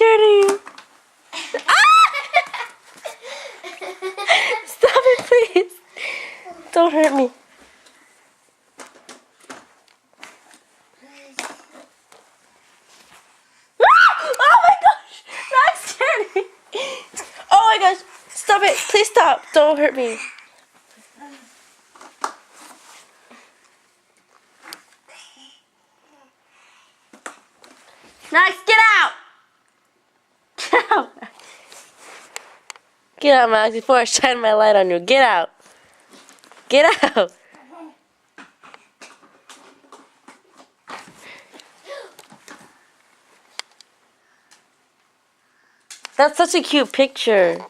scared of you. Stop it, please. Don't hurt me. Oh my gosh! That scared me. Oh my gosh! Stop it! Please stop! Don't hurt me. Max, get out! Get out! Get out, Max, before I shine my light on you. Get out! Get out! That's such a cute picture.